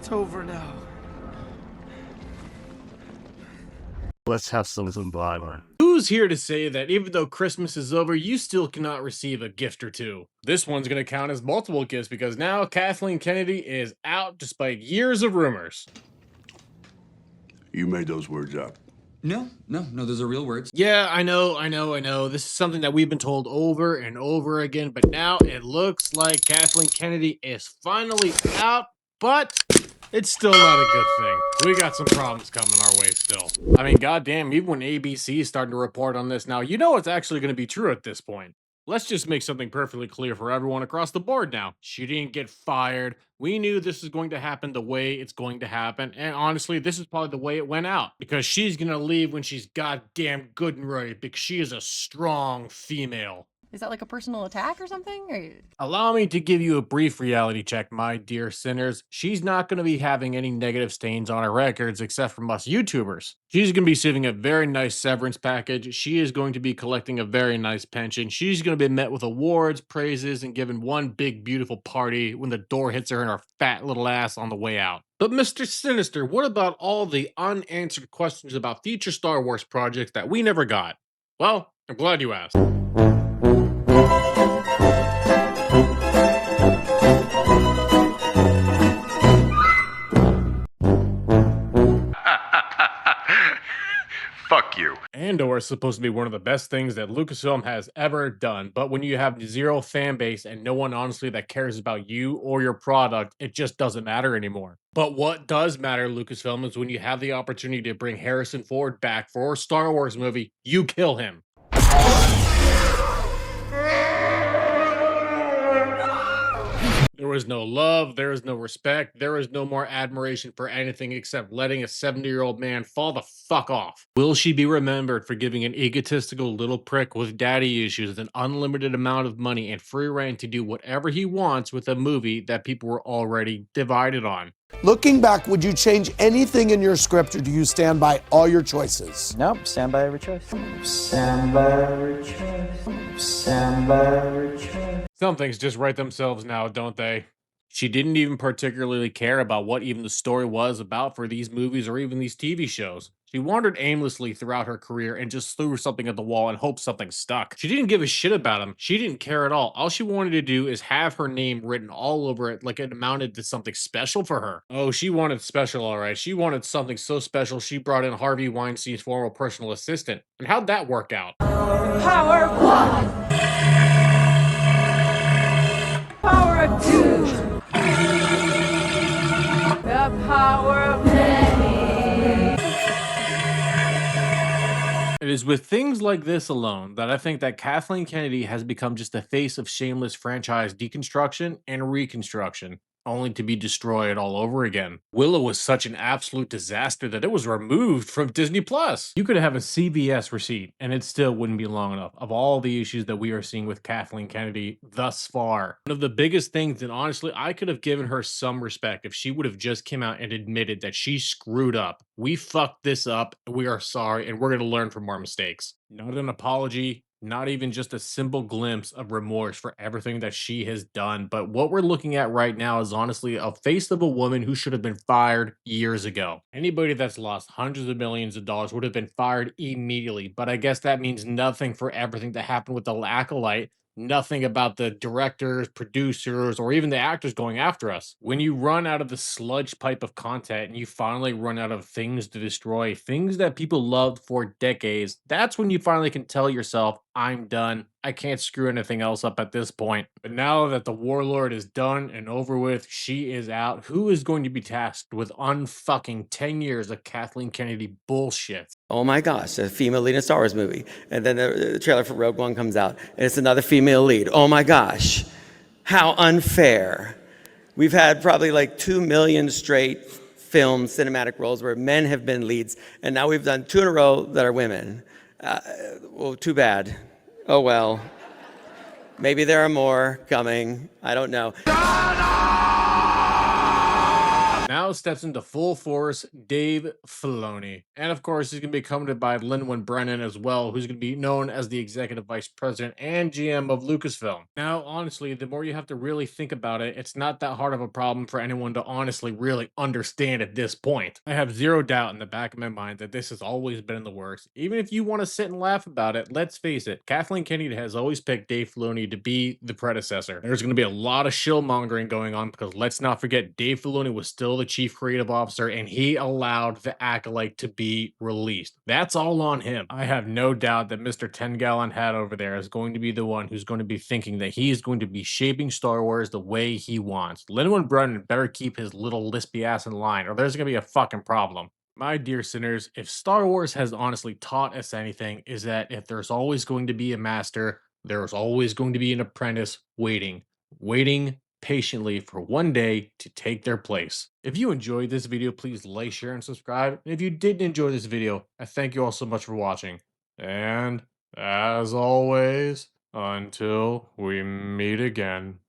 It's over now. Let's have some Bible. Who's here to say that even though Christmas is over, you still cannot receive a gift or two? This one's going to count as multiple gifts because now Kathleen Kennedy is out despite years of rumors. You made those words up. No, those are real words. Yeah, I know. This is something that we've been told over and over again, but now it looks like Kathleen Kennedy is finally out, but it's still not a good thing. We got some problems coming our way still. I mean, goddamn, even when ABC is starting to report on this now, you know it's actually going to be true at this point. Let's just make something perfectly clear for everyone across the board now. She didn't get fired. We knew this was going to happen the way it's going to happen. And honestly, this is probably the way it went out. Because she's going to leave when she's goddamn good and ready. Because she is a strong female. Is that like a personal attack or something? Or... Allow me to give you a brief reality check, my dear sinners. She's not going to be having any negative stains on her records except from us YouTubers. She's going to be receiving a very nice severance package. She is going to be collecting a very nice pension. She's going to be met with awards, praises, and given one big beautiful party when the door hits her in her fat little ass on the way out. But Mr. Sinister, what about all the unanswered questions about future Star Wars projects that we never got? Well, I'm glad you asked. Fuck you. Andor is supposed to be one of the best things that Lucasfilm has ever done, but when you have zero fan base and no one honestly that cares about you or your product, it just doesn't matter anymore. But what does matter, Lucasfilm, is when you have the opportunity to bring Harrison Ford back for a Star Wars movie, you kill him. There was no love, there is no respect, there is no more admiration for anything except letting a 70-year-old man fall the fuck off. Will she be remembered for giving an egotistical little prick with daddy issues an unlimited amount of money and free reign to do whatever he wants with a movie that people were already divided on? Looking back, would you change anything in your script, or do you stand by all your choices? Nope, stand by every choice. Stand by every choice. Stand by every choice. Some things just write themselves now, don't they? She didn't even particularly care about what even the story was about for these movies or even these TV shows. She wandered aimlessly throughout her career and just threw something at the wall and hoped something stuck. She didn't give a shit about him. She didn't care at all. All she wanted to do is have her name written all over it like it amounted to something special for her. Oh, she wanted special, all right. She wanted something so special she brought in Harvey Weinstein's former personal assistant. And how'd that work out? Power of one. Power of two. The power of many. It is with things like this alone that I think that Kathleen Kennedy has become just the face of shameless franchise deconstruction and reconstruction, only to be destroyed all over again. Willow was such an absolute disaster that it was removed from Disney+. You could have a CVS receipt and it still wouldn't be long enough of all the issues that we are seeing with Kathleen Kennedy thus far. One of the biggest things, and honestly, I could have given her some respect if she would have just come out and admitted that she screwed up. We fucked this up, we are sorry, and we're going to learn from our mistakes. Not an apology, not even just a simple glimpse of remorse for everything that she has done. But what we're looking at right now is honestly a face of a woman who should have been fired years ago. Anybody that's lost hundreds of millions of dollars would have been fired immediately. But I guess that means nothing for everything that happened with the Acolyte. Nothing about the directors, producers, or even the actors going after us. When you run out of the sludge pipe of content and you finally run out of things to destroy, things that people loved for decades, that's when you finally can tell yourself, I'm done. I can't screw anything else up at this point. But now that the warlord is done and over with, she is out, who is going to be tasked with unfucking 10 years of Kathleen Kennedy bullshit? Oh my gosh, a female lead in a Star Wars movie. And then the trailer for Rogue One comes out, and it's another female lead. Oh my gosh, how unfair. We've had probably like 2 million straight film cinematic roles where men have been leads, and now we've done 2 in a row that are women. Well, too bad. Oh well. Maybe there are more coming. I don't know. Now now steps into full force Dave Filoni. And of course, he's going to be accompanied by Lin-Manuel Brennan as well, who's going to be known as the executive vice president and GM of Lucasfilm. Now, honestly, the more you have to really think about it, it's not that hard of a problem for anyone to honestly really understand at this point. I have zero doubt in the back of my mind that this has always been in the works. Even if you want to sit and laugh about it, let's face it, Kathleen Kennedy has always picked Dave Filoni to be the predecessor. There's going to be a lot of shill mongering going on because let's not forget Dave Filoni was still the chief creative officer and he allowed the Acolyte to be released. That's all on him. I have no doubt that Mr. 10 Gallon Hat over there is going to be the one who's going to be thinking that he is going to be shaping Star Wars the way he wants. Lin-Manuel Brennan better keep his little lispy ass in line or there's going to be a fucking problem. My dear sinners, if Star Wars has honestly taught us anything, is that if there's always going to be a master, there's always going to be an apprentice waiting patiently for one day to take their place. If you enjoyed this video, please like, share, and subscribe. And if you didn't enjoy this video, I thank you all so much for watching. And as always, until we meet again.